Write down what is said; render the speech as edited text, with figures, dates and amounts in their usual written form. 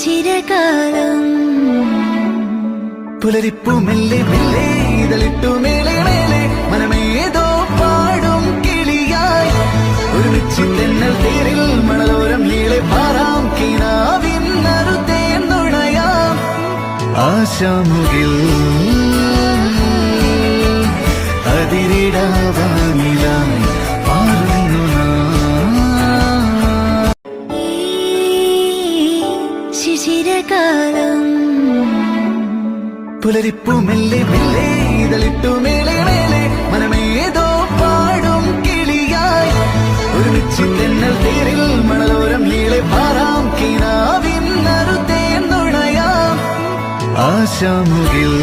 ശിശിരകാലം പുലരിപ്പു മെല്ലെ മെല്ലെ ഇതളിട്ടു മേലെ മേലെ മനമേതോ പാടും കിളിയായി ഒരുമിച്ച് തെന്നൽ തേരിൽ മണലോരം നീളെ പാറാം കിനാവിൻ നറുതേൻ നുണയാം ആശാമുകിൽ അതിരിടാവാനിലായി മാറുന്നു ശിശിരകാലം പുലരിപ്പു മെല്ലെ മെല്ലെ ഇതളിട്ടു മേലെ മേലെ മനമേതോ പാടും കിളിയായി ഒരുമിച്ച് തെന്നൽ തേരിൽ മണലോരം നീളെ പാറാം കിനാവിൻ നറുതേൻ നുണയാം ആശാമുകിൽ